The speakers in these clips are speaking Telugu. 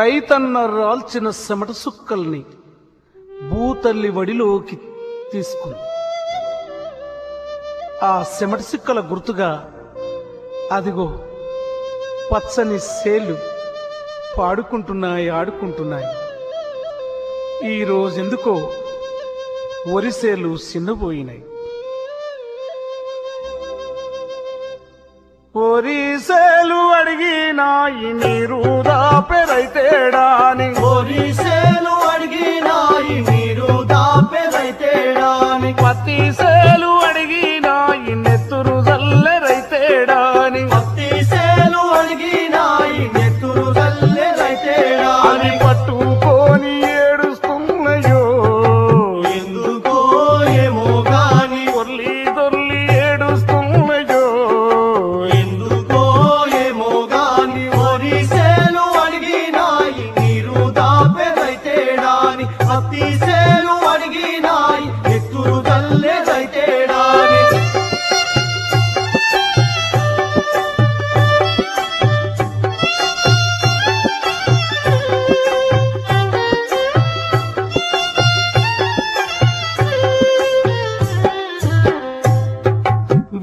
రైతన్న రాల్చిన చెమట సుక్కల్ని భూతల్లి వడిలోకి తీసుకుంది. ఆ చెమట సుక్కల గుర్తుగా అదిగో పచ్చని సేలు పాడుకుంటున్నాయి, ఆడుకుంటున్నాయి. ఈ రోజెందుకో వరిసేలు చిన్నపోయినాయి. వరిసేలు అడిగినాయి నీరు దాపెరైతేడాని, వరిసేలు అడిగినాయి నీరు దాపెరైతేడాని, పత్తి సేలు అడిగినాయి నెత్తురు జల్లెరైతేడాని, పత్తి సేలు అడిగినాయి నెత్తురు జల్లెరైతేడాని, అని పట్టుకొని ఏడుస్తున్నాయో ఎందుకో ఏమో గాని, దొర్లి దొర్లి ఏడుస్తున్నాయో ఎందుకో ఏమో గాని. వరిసేలు అడిగినాయి నీరు దాపెరైతేడాని, పత్తి సేలు అడిగినాయి నెత్తురు జల్లెరైతేడాని.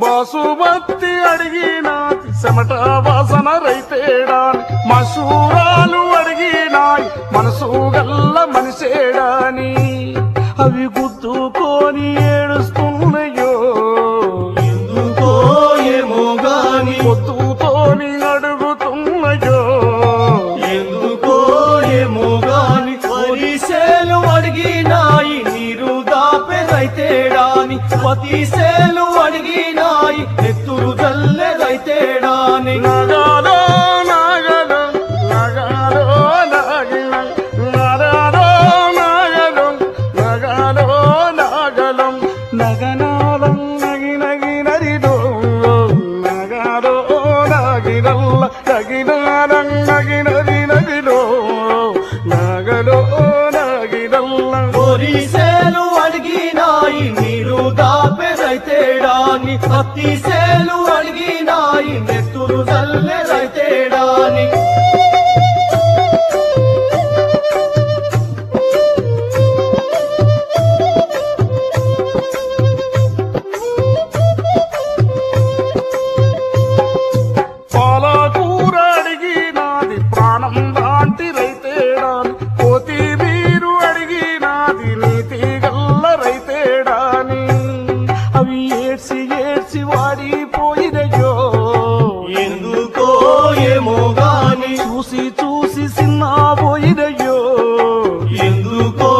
బాసుమతి అడిగినాది చెమట వాసన రైతేడాని, మసూరాలు అడిగినాయి మనసు గల్ల మనిషేడాని, అవి గుద్దుకొని ఏడుస్తున్నాయో ఎందుకో ఏమో గాని, పొద్దుతోని అడుగుతున్నాయో ఎందుకో ఏమో గాని. వరిసేలు అడిగినాయి నీరు దాపెరైతేడాని, పతిసేలు అడిగినాయి నెత్తురు జల్లెరైతేడాని. నగాలో నాగలో నగాలో నాగిలం నగాలో నాగలం నగాలో నాగలం నగనాలం నగినగినరిలో నగాలో నాగినల్ల నగినాలం నగినది నదిలో నగలో నాగినల్ల. వరిసేలు అడిగినాయి నీరు దాపెరైతేడాని, పతిసేలు అడిగినాయి నెత్తురు జల్లెరైతేడాని. పాలకూర అడిగినాది ప్రాణం లాంటి రైతేడాని, కొత్తిమీరు అడిగినాది నీతి గల్ల రైతేడాని, అవి ఏడ్చి ఏడ్చి వాడిపోయినయో ఎందుకో ఏమో గాని, చూసి చూసి చిన్న పోయినయో ఎందుకో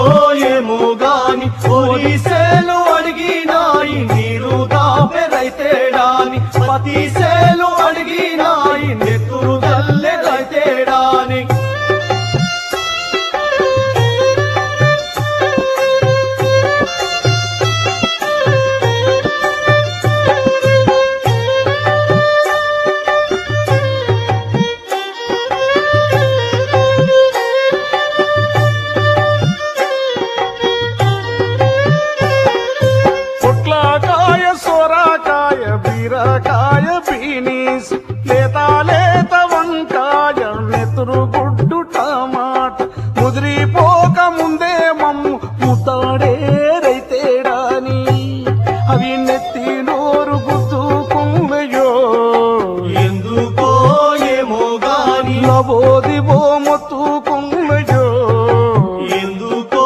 ఏమో గాని. వరిసేలు అడిగినాయి నీరు దాపెరైతేడాని, పతిసేలు అడిగినాయి నెత్తురు జల్లెరైతేడాని. పొట్లకాయ సొరకాయ బీరకాయ బీనీస్ లేత లేత వంకాయ నెత్తురు గుడ్డు టమాట ముదిరిపోక ముందే మమ్ము ముతాడే రైతేడాని, అవి నెత్తి నోరు గుద్దుకున్నయో ఎందుకో ఏమో గాని, లబోదిబో మొత్తుకున్నయో ఎందుకో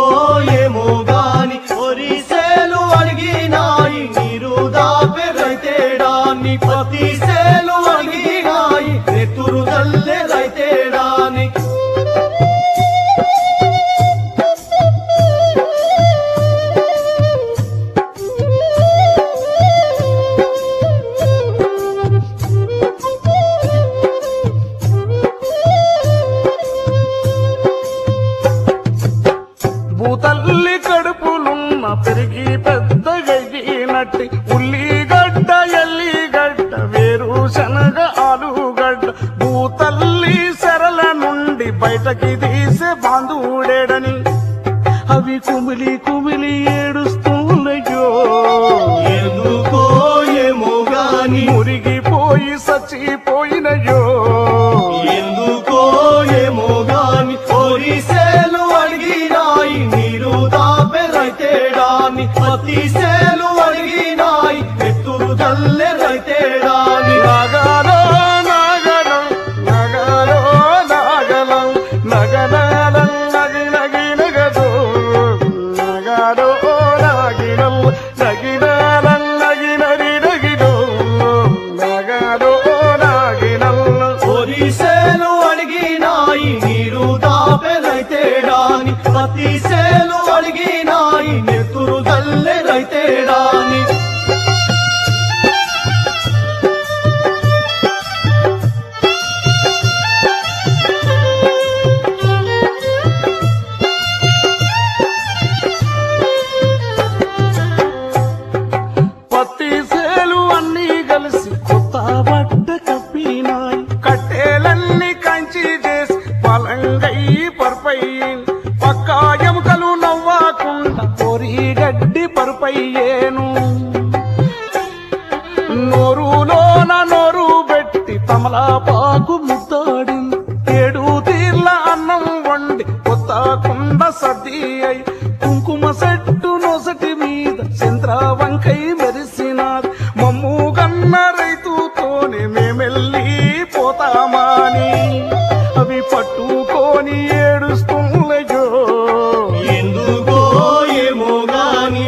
ఏమో గాని. వరిసేలు అడిగినాయి నీరు దాపెరైతేడాని, పతిసేలు అడిగినాయి నెత్తురు జల్లెరైతేడాని. భూతల్లి కడుపులున్న పెరిగి పెద్దగైనట్టి ఉల్లిగడ్డ ఎల్లిగడ్డ వేరు శనగ ఆలుగడ్డ భూతల్లి సెరల నుండి బయటకి తీసే బాంధుడేడని, అవి కుమిలి కుమిలి ఏడుస్తున్నాయో ఎందుకో ఏమో గాని, మురిగిపోయి సచ్చిపోయినయో ఎందుకో ఏమో గాని. అడిగినాయి నీరు దాపే రైతేడాని పత్తి సేలు అడిగినాయి నెత్తురు జల్లె రైతేడాని నగలో నగలం నగలో నగలం నగనలం నగి నగి నగదో నగలో నగినం నగినలం నగి నరి నగిదో నగలో నగినం వరి సేలు అడిగినాయి నీరు దాపే రైతేడాని పత్తి సేలు అడిగినాయి నెత్తురు జల్లె రైతేడాని పత్తి సేలు అన్నీ కలిసి కొత్త బట్ట కప్పినాయి కట్టెలన్నీ కంచి చేసి పలంగయ్యి పరుపయ్యి పక్కా ఎముకలు నవ్వకుండా పొరి గడ్డి పరుపయ్యేను నోరులోన నోరు పెట్టి తమలపాకు ముద్దాడి 7 తీర్ల అన్నం వండి కొత్త కుండ సర్ది అయి కుంకుమ సెట్టు నొసటి మీద చంద్ర వంకై మెరిసినాది మమ్ము గన్న రైతుతోనే మేమెళ్ళి పోతామాని అవి పట్టుకొని ఏడుస్తున్నాయో ఎందుకో ఏమో గాని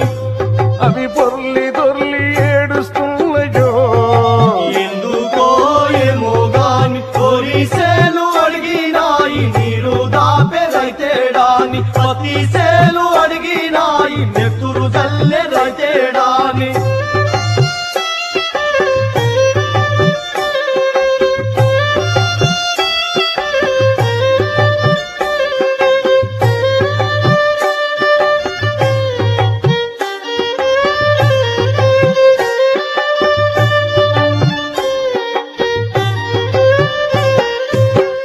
అవి పొర్లి దొర్లి ఏడుస్తున్నాయో ఎందుకో ఏమో గాని వరి సేలు అడిగినాయి నీరు దాపే రైతేడాని పత్తి సేలు అడిగినాయి నెత్తురు జల్లె రైతేడాని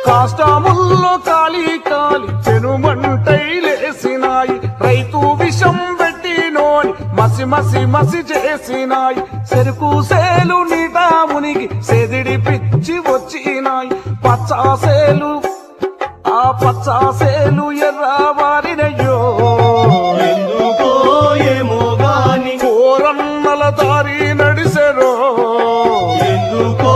కాష్టముల్లో కాలి కాలి పెనుమంటై లేసినాయి రైతు విషం పెట్టినోని మసి మసి మసి చేసినాయి చెరుకు సేలు నీట మునిగి సెదిడి పిచ్చి వచ్చినాయి పచ్చాసేలు ఆ పచ్చాసేలు ఎర్రవారినయ్యో ఎందుకో ఏమో గాని కోరన్నల దారి నడిసెరో ఎందుకో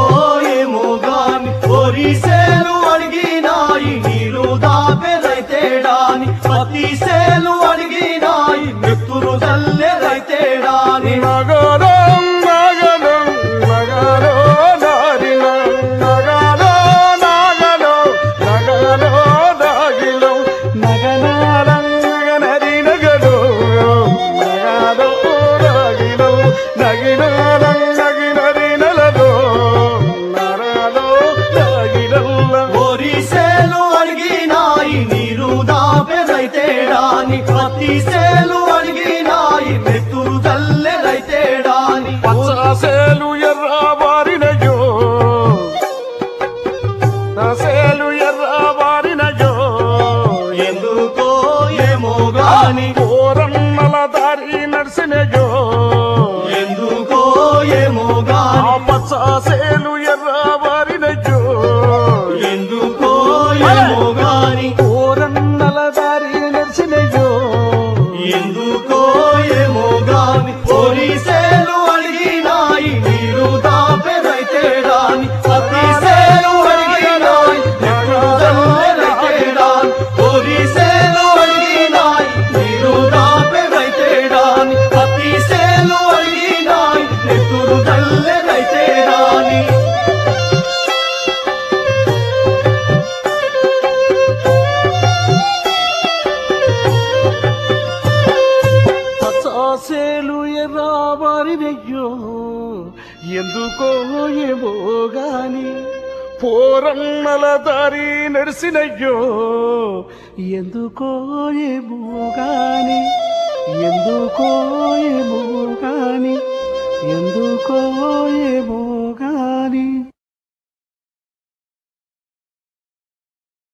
ఏమో గాని వరి సేలు అడిగినాయి నీరు దాపే రైతేడాని పత్తి సేలు అడిగినాయి నెత్తురు జల్లె రైతేడాని నగరం నగరం నగరో దారిన నగరో నగరో నగరో దాగిలో నగనారం నగనరి నగరో నగరో దాగిలో నగినారం నగినరి నలదో నరలో దాగిలల్ల వరి సేలు అడిగినాయి నీరు దాపే రైతేడాని పత్తి సేలు అడిగినాయి నెత్తురు జల్లె రైతేడాని పచ్చాసేలు ఎర్రబారినయో సేలు ఎర్రబారినయో ఎందుకో ఏమో గాని కోరన్నల దారి నడిసినయో ఎందుకో ఏమో ఆ గాని పచ్చాసేలు ఎర్రబారినయో ఎందుకో ఏమో గాని కోరన్నల దారి నడిసినయో ఎందుకో ఏమో గాని వరి సేలు అడిగినాయి నీరు దాపే రైతేడాని పత్తి సేలు అడిగినాయి నెత్తురు జల్లె రైతేడాని వరి సేలు అడిగినాయి నీరు దాపే రైతేడాని పత్తి సేలు అడిగినాయి నెత్తురు జల్లె రైతేడాని పచ్చాసేలు ఎర్రబారినయ్యో ఎందుకో ఏమో గాని పోరన్నల దారి నడిసినయ్యో ఎందుకో ఏమో గాని ఎందుకో ఏమో గాని ఎందుకో ఏమో